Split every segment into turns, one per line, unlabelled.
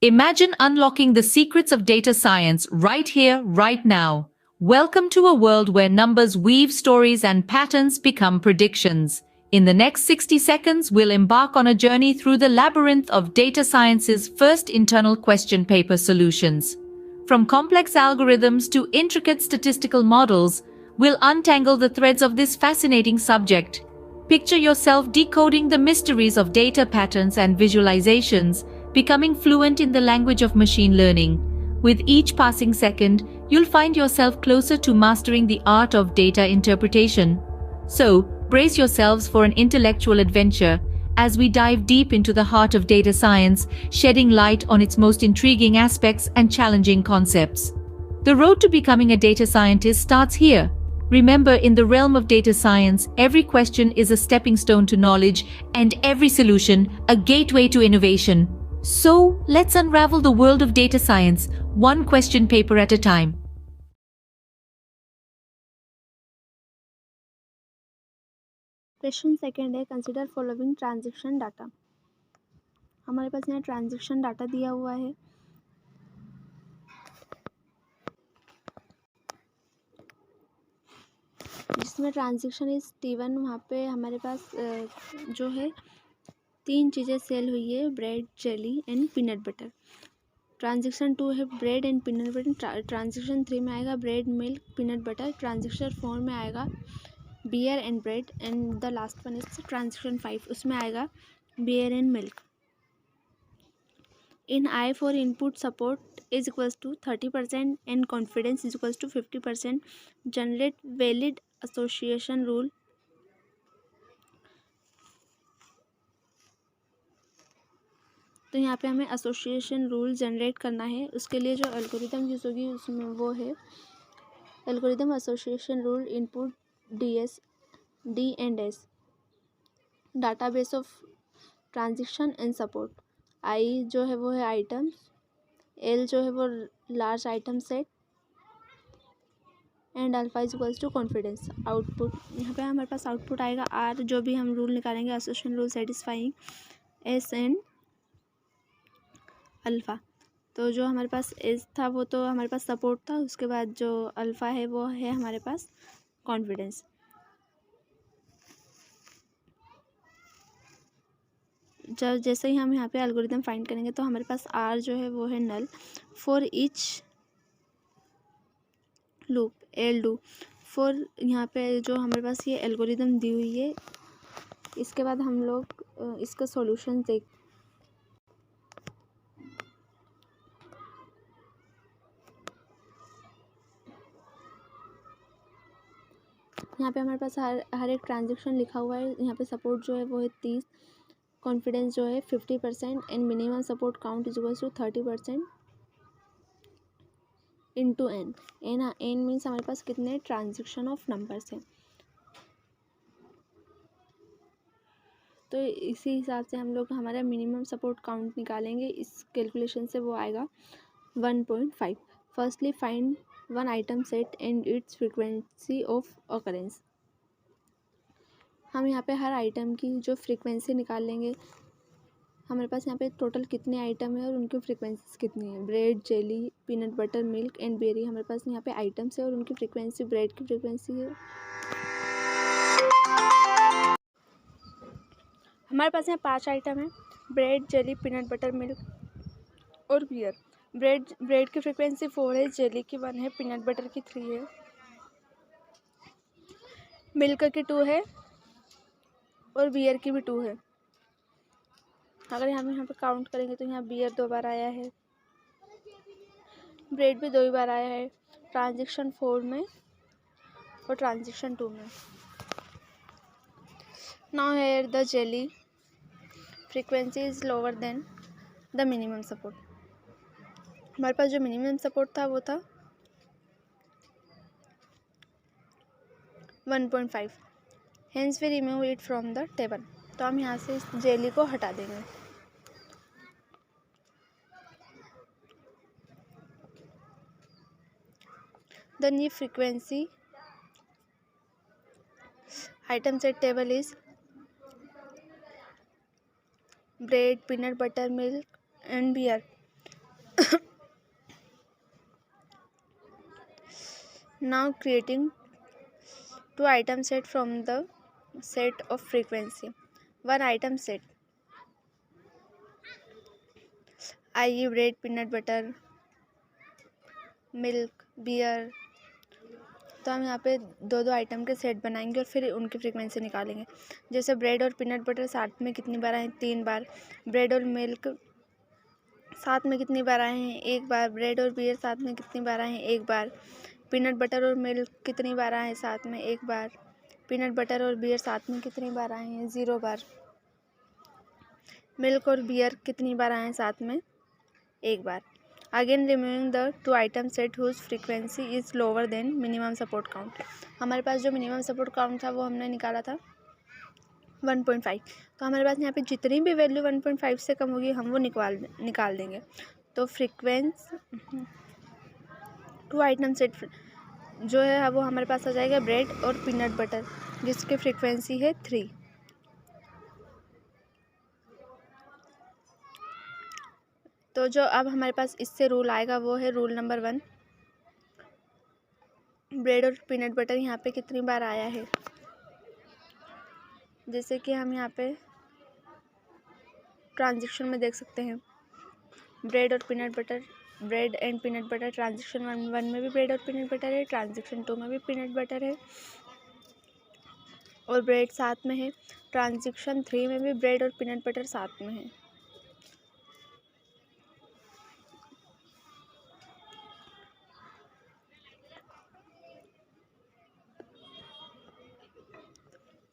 Imagine unlocking the secrets of data science right here, right now. Welcome to a world where numbers weave stories and patterns become predictions. In the next 60 seconds, we'll embark on a journey through the labyrinth of data science's first internal question paper solutions. From complex algorithms to intricate statistical models, we'll untangle the threads of this fascinating subject. Picture yourself decoding the mysteries of data patterns and visualizations, becoming fluent in the language of machine learning. With each passing second, you'll find yourself closer to mastering the art of data interpretation. So, brace yourselves for an intellectual adventure as we dive deep into the heart of data science, shedding light on its most intriguing aspects and challenging concepts. The road to becoming a data scientist starts here. Remember, in the realm of data science, every question is a stepping stone to knowledge, and every solution a gateway to innovation. So, let's unravel the world of data science, one question paper at a time.
Question second है, consider following transaction data. हमारे पास यहाँ transaction data दिया हुआ है। जिसमें transaction is T1, वहाँ पे हमारे पास जो है 3 चीज़ें सेल हुई है, bread, jelly and peanut butter. Transaction 2 है bread and peanut butter. Transaction 3 में आएगा bread, milk, peanut butter. Transaction 4 में आएगा beer and bread and the last one is transaction 5, उसमें आएगा beer and milk. In I for input support is equals to 30% and confidence is equals to 50%. Generate valid association rule. तो यहाँ पे हमें association rule generate करना है। उसके लिए जो एल्गोरिदम यूज़ होगी उसमें वो है algorithm association rule input D and S, database of transaction and support. I जो है वो है आइटम्स, एल जो है वो large item set and alpha is equals to confidence. Output, यहाँ पे हमारे पास आउटपुट आएगा आर, जो भी हम रूल निकालेंगे association rule satisfying S and alpha. तो जो हमारे पास एस था वो तो हमारे पास सपोर्ट था, उसके बाद जो अल्फ़ा है वो है हमारे पास कॉन्फिडेंस। जब जैसे ही हम यहाँ पे एल्गोरिदम फाइंड करेंगे तो हमारे पास आर जो है वो है null for each loop, L do for, यहाँ पे जो हमारे पास ये एल्गोरिदम दी हुई है। इसके बाद हम लोग इसका सॉल्यूशन देख, यहाँ पे हमारे पास हर एक ट्रांजेक्शन लिखा हुआ है। यहाँ पे सपोर्ट जो है वो है 30, कॉन्फिडेंस जो है 50% and minimum support count is equals to 30% into N. N means हमारे पास कितने ट्रांजेक्शन ऑफ नंबर्स हैं। तो इसी हिसाब से हम लोग हमारा मिनिमम सपोर्ट काउंट निकालेंगे। इस कैलकुलेशन से वो आएगा 1.5। Firstly find one item set and it's frequency of occurrence. हम यहाँ पे हर आइटम की जो फ्रीक्वेंसी निकाल लेंगे। हमारे पास यहाँ पे टोटल कितने आइटम है और उनकी फ्रीक्वेंसीज कितनी है। Bread, jelly, peanut butter, milk and berry हमारे पास यहाँ पे आइटम्स है और उनकी फ्रीक्वेंसी, ब्रेड की फ्रीक्वेंसी है। हमारे पास यहाँ 5 आइटम है, bread, jelly, peanut butter, milk और बियर। ब्रेड की फ्रीक्वेंसी 4 है, जेली की 1 है, पीनट बटर की 3 है, मिल्क की 2 है और बियर की भी 2 है। अगर हम यहाँ पे काउंट करेंगे तो यहाँ बियर 2 बार आया है, ब्रेड भी 2 बार आया है, ट्रांजेक्शन 4 में और ट्रांजेक्शन 2 में। Now here the jelly frequency is lower than the minimum support. हमारे पास जो मिनिमम सपोर्ट था वो था 1.5, hence we remove it from the table. तो हम यहाँ से इस जेली को हटा देंगे। The new frequency item set table is bread, peanut butter, milk and beer. Now creating two item set from the set of frequency. One item set, i.e. bread, peanut butter, milk, beer. तो हम यहाँ पे दो दो item के set बनाएंगे और फिर उनकी फ्रीक्वेंसी निकालेंगे। जैसे ब्रेड और पीनट बटर साथ में कितनी बार आए? 3 बार। ब्रेड और मिल्क साथ में कितनी बार आए हैं? 1 बार। ब्रेड और बियर साथ में कितनी बार आए हैं? 1 बार। पीनट बटर और मिल्क कितनी बार आए हैं साथ में? 1 बार। पीनट बटर और बियर साथ में कितनी बार आए हैं? 0 बार। मिल्क और बियर कितनी बार आए हैं साथ में? 1 बार। Again removing the two item set whose frequency is lower than minimum support count. हमारे पास जो मिनिमम सपोर्ट काउंट था वो हमने निकाला था 1.5। तो हमारे पास यहाँ पे जितनी भी वैल्यू 1.5 से कम होगी हम वो निकाल देंगे। तो फ्रीक्वेंस टू आइटम सेट जो है वो हमारे पास आ जाएगा ब्रेड और पीनट बटर, जिसकी फ्रीक्वेंसी है 3। तो जो अब हमारे पास इससे रूल आएगा वो है रूल नंबर 1। ब्रेड और पीनट बटर यहाँ पे कितनी बार आया है? जैसे कि हम यहाँ पे ट्रांजैक्शन में देख सकते हैं, ब्रेड और peanut butter, bread and peanut butter. Transaction 1 में भी ब्रेड और पीनट बटर है, ट्रांजैक्शन 2 में भी पीनट बटर है और ब्रेड साथ में है। ट्रांजैक्शन 3 में भी ब्रेड और पीनट बटर साथ में है।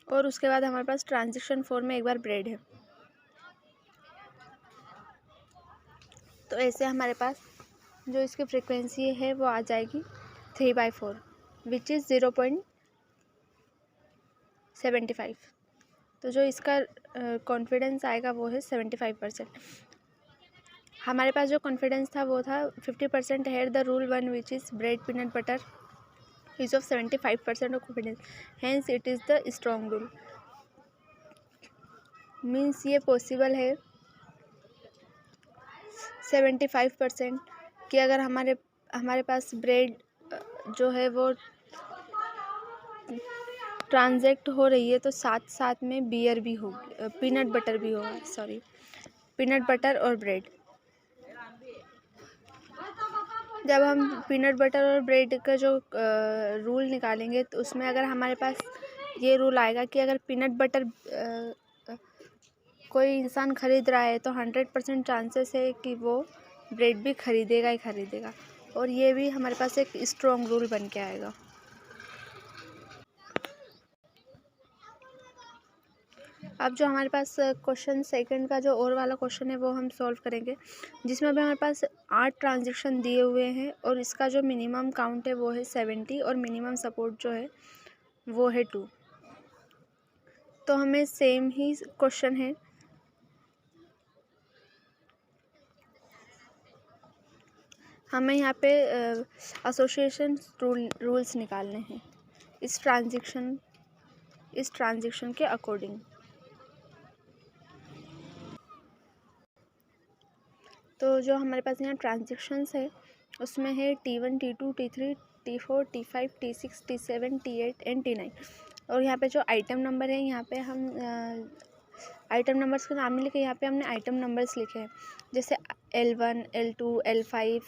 और उसके बाद हमारे पास ट्रांजैक्शन 4 में 1 बार ब्रेड है। तो ऐसे हमारे पास जो इसकी फ्रीक्वेंसी है वो आ जाएगी 3/4 विच इज़ 0.75। तो जो इसका कॉन्फिडेंस आएगा वो है 75%। हमारे पास जो कॉन्फिडेंस था वो था 50% है the rule 1 which is bread peanut butter is of 75% of confidence, hence it is the strong rule। Means ये पॉसिबल है 75% कि अगर हमारे पास ब्रेड जो है वो ट्रांजैक्ट हो रही है तो साथ साथ में बियर भी होगी, पीनट बटर भी होगा, सॉरी, पीनट बटर और ब्रेड। जब हम पीनट बटर और ब्रेड का जो रूल निकालेंगे तो उसमें अगर हमारे पास ये रूल आएगा कि अगर पीनट बटर कोई इंसान ख़रीद रहा है तो 100% चांसेस है कि वो ब्रेड भी ख़रीदेगा ही ख़रीदेगा। और ये भी हमारे पास एक स्ट्रॉन्ग रूल बन के आएगा। अब जो हमारे पास क्वेश्चन सेकंड का जो और वाला क्वेश्चन है वो हम सॉल्व करेंगे, जिसमें अभी हमारे पास 8 ट्रांजैक्शन दिए हुए हैं और इसका जो मिनिमम काउंट है वो है 70 और मिनिमम सपोर्ट जो है वो है 2। तो हमें सेम ही क्वेश्चन है, हमें यहाँ पे एसोसिएशन रूल्स निकालने हैं इस ट्रांजैक्शन के अकॉर्डिंग। तो जो हमारे पास यहाँ ट्रांजैक्शंस है उसमें है T1, T2, T3, T4, T5, T6, T7, T8 and T9। और यहाँ पे जो आइटम नंबर है यहाँ पे हम आइटम नंबर्स के नाम नहीं लिखे, यहाँ पे हमने आइटम नंबर्स लिखे हैं, जैसे L1, L2, L5।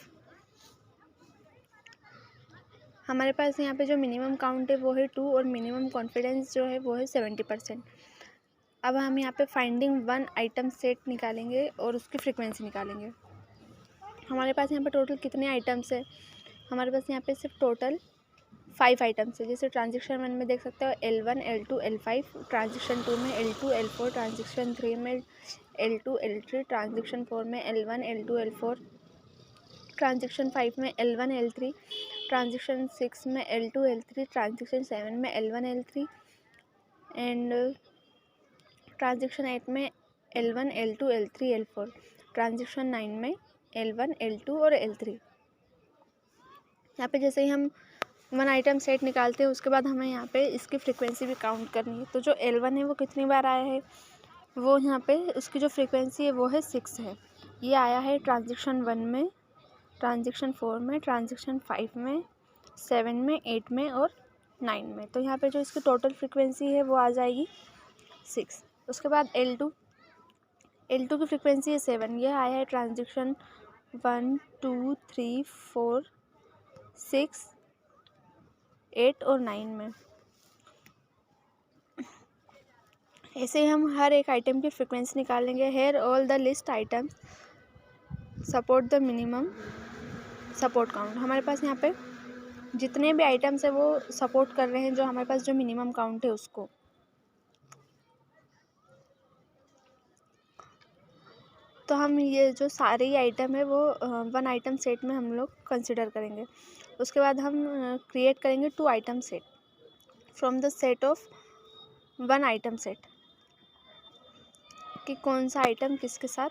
हमारे पास यहाँ पे जो मिनिमम काउंट है वो है 2 और मिनिमम कॉन्फिडेंस जो है वो है 70%। अब हम यहाँ पे फाइंडिंग 1 आइटम सेट निकालेंगे और उसकी फ्रीक्वेंसी निकालेंगे। हमारे पास यहाँ पे टोटल कितने आइटम्स है? हमारे पास यहाँ पे सिर्फ टोटल 5 आइटम्स है। जैसे ट्रांजैक्शन 1 में देख सकते हो L1, L2, L5, ट्रांजैक्शन 2 में L2, L4, ट्रांजैक्शन 3 में L2, L3, ट्रांजैक्शन 4 में L1, L2, L4, ट्रांजैक्शन 5 में L1, L3, ट्रांजैक्शन 6 में L2, L3, ट्रांजैक्शन 7 में L1, L3 एंड ट्रांजैक्शन 8 में L1, L2, L3, L4, transaction 9 में L1, L2 और L3। यहाँ पे जैसे ही हम 1 आइटम सेट निकालते हैं उसके बाद हमें यहाँ पे इसकी फ्रीक्वेंसी भी काउंट करनी है। तो जो L1 है वो कितनी बार आया है, वो यहाँ पे उसकी जो फ्रीक्वेंसी है वो है 6 है। ये आया है ट्रांजैक्शन 1 में ट्रांजेक्शन 4 में, ट्रांजेक्शन 5 में, 7 में, 8 में और 9 में। तो यहाँ पे जो इसकी टोटल फ्रीक्वेंसी है वो आ जाएगी 6। उसके बाद L2 की फ्रीक्वेंसी है 7। यह आया है ट्रांजेक्शन 1, 2, 3, 4, 6, 8 और 9 में। ऐसे ही हम हर एक आइटम की फ्रीक्वेंसी निकालेंगे। Here all the list items support the minimum support count. हमारे पास यहाँ पे जितने भी आइटम्स है वो सपोर्ट कर रहे हैं जो हमारे पास जो मिनिमम काउंट है उसको। तो हम ये जो सारे ही आइटम है वो वन आइटम सेट में हम लोग कंसिडर करेंगे। उसके बाद हम क्रिएट करेंगे 2 item set from the set of 1 item set, कि कौन सा आइटम किसके साथ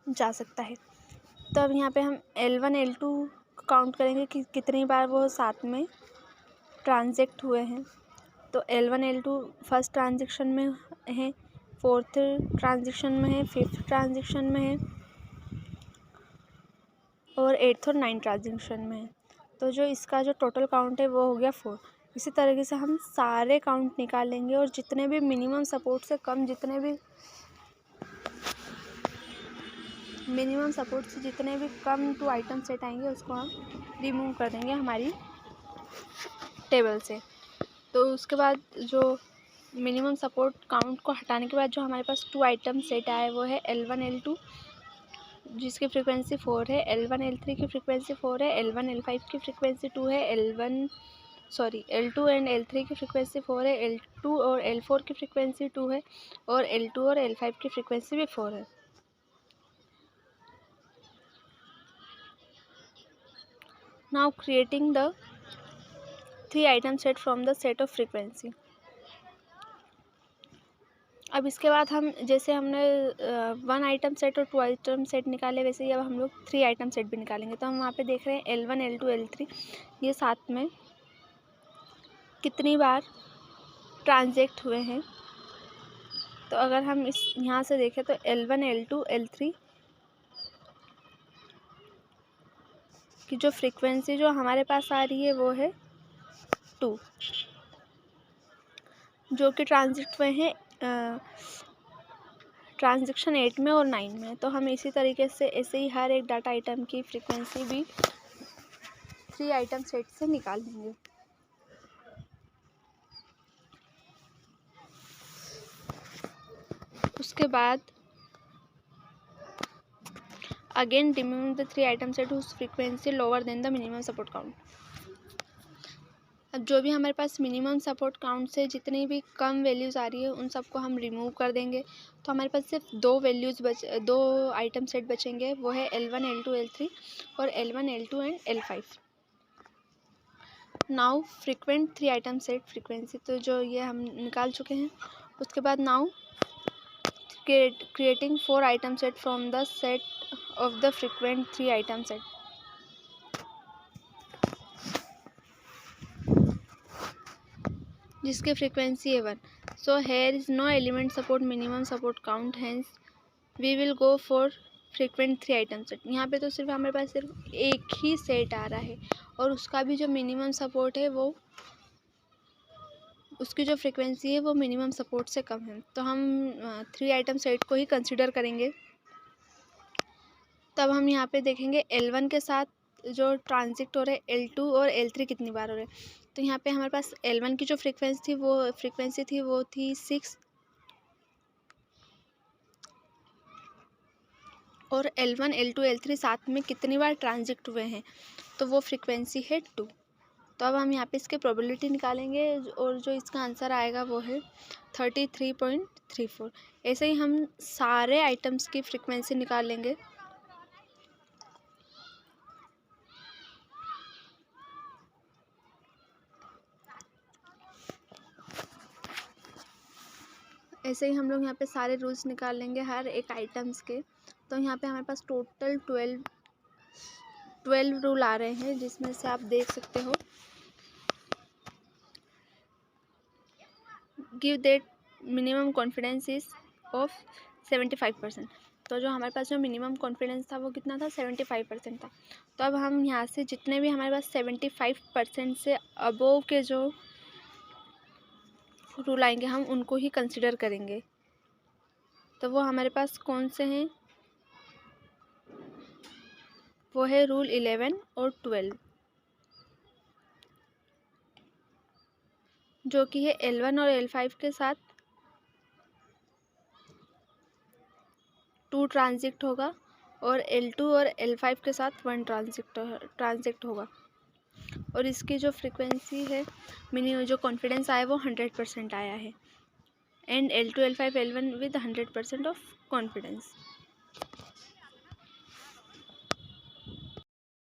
जा सकता है। तो अब यहाँ पे हम L1 L2 काउंट करेंगे कि कितनी बार वो साथ में ट्रांजेक्ट हुए हैं। तो L1 L2 फर्स्ट ट्रांजेक्शन में है, 4th ट्रांजेक्शन में है, 5th ट्रांजेक्शन में है और 8th और 9th ट्रांजेक्शन में है। तो जो इसका जो टोटल काउंट है वो हो गया 4। इसी तरीके से हम सारे काउंट निकालेंगे और जितने भी मिनिमम सपोर्ट से कम, मिनिमम सपोर्ट से जितने भी कम 2 आइटम सेट आएंगे उसको हम रिमूव कर देंगे हमारी टेबल से। तो उसके बाद जो मिनिमम सपोर्ट काउंट को हटाने के बाद जो हमारे पास 2 आइटम सेट आए वो है L1 L2 जिसकी फ्रीक्वेंसी 4 है, L1 L3 की फ्रीक्वेंसी 4 है, L1 L5 की फ्रीक्वेंसी 2 है, L2 एंड L3 की फ्रीक्वेंसी 4 है, L2 और L4 की फ्रीक्वेंसी 2 है और L2 और L5 की फ्रीक्वेंसी भी 4 है। Now creating the 3 item set from the set of frequency। अब इसके बाद हम जैसे हमने 1 आइटम सेट और 2 आइटम सेट निकाले वैसे ही अब हम लोग 3 आइटम सेट भी निकालेंगे। तो हम वहाँ पे देख रहे हैं L1 L2 L3 ये साथ में कितनी बार ट्रांजेक्ट हुए हैं। तो अगर हम इस यहाँ से देखें तो L1 L2 L3 की जो फ्रीक्वेंसी जो हमारे पास आ रही है वो है 2, जो कि ट्रांजेक्ट हुए हैं ट्रांजेक्शन 8 में और 9 में। तो हम इसी तरीके से ऐसे ही हर एक डाटा आइटम की फ्रीक्वेंसी भी 3 आइटम सेट से निकाल लेंगे। उसके बाद again remove the 3 item set whose frequency lower than the minimum support count. अब जो भी हमारे पास मिनिमम सपोर्ट काउंट से जितनी भी कम वैल्यूज़ आ रही है उन सबको हम रिमूव कर देंगे। तो हमारे पास सिर्फ 2 आइटम सेट बचेंगे, वो है L1 L2 L3 और L1 L2 and L5। Now frequent 3 item set frequency तो जो ये हम निकाल चुके हैं। उसके बाद now creating 4 item set from the set of the frequent 3 item set। जिसकी फ्रीक्वेंसी है 1। So here is no element support minimum support count, hence we will go for frequent 3 item set। यहाँ पे तो सिर्फ हमारे पास सिर्फ एक ही सेट आ रहा है और उसका भी जो मिनिमम सपोर्ट है वो उसकी जो फ्रीक्वेंसी है वो मिनिमम सपोर्ट से कम है। तो हम 3 आइटम सेट को ही कंसिडर करेंगे। तब हम यहाँ पे देखेंगे L1 के साथ जो ट्रांजेक्ट हो रहे हैं L2 और L3 कितनी बार हो रहे हैं। तो यहाँ पे हमारे पास L1 की जो फ्रीक्वेंसी थी वो थी 6 और L1 L2 L3 साथ में कितनी बार ट्रांजेक्ट हुए हैं तो वो फ्रीक्वेंसी है 2। तो अब हम यहाँ पे इसके प्रोबेबिलिटी निकालेंगे और जो इसका आंसर आएगा वो है 33.34। ऐसे ही हम सारे आइटम्स की फ्रीक्वेंसी निकाल लेंगे। ऐसे ही हम लोग यहाँ पे सारे रूल्स निकाल लेंगे हर एक आइटम्स के। तो यहाँ पे हमारे पास टोटल 12 रूल आ रहे हैं जिसमें से आप देख सकते हो give that minimum confidence is of 75%। तो जो हमारे पास जो मिनिमम कॉन्फिडेंस था वो कितना था, 75% था। तो अब हम यहाँ से जितने भी हमारे पास 75% से अबोव के जो रूल आएंगे हम उनको ही कंसिडर करेंगे। तो वो हमारे पास कौन से हैं, वो है रूल 11 और 12, जो कि है L1 और L5 के साथ 2 ट्रांजिट होगा और L2 और L5 के साथ 1 ट्रांजिट होगा। और इसकी जो फ्रीक्वेंसी है, मिनिमम जो कॉन्फिडेंस आया वो 100% आया है। And L2, L5, L1 with 100% of confidence.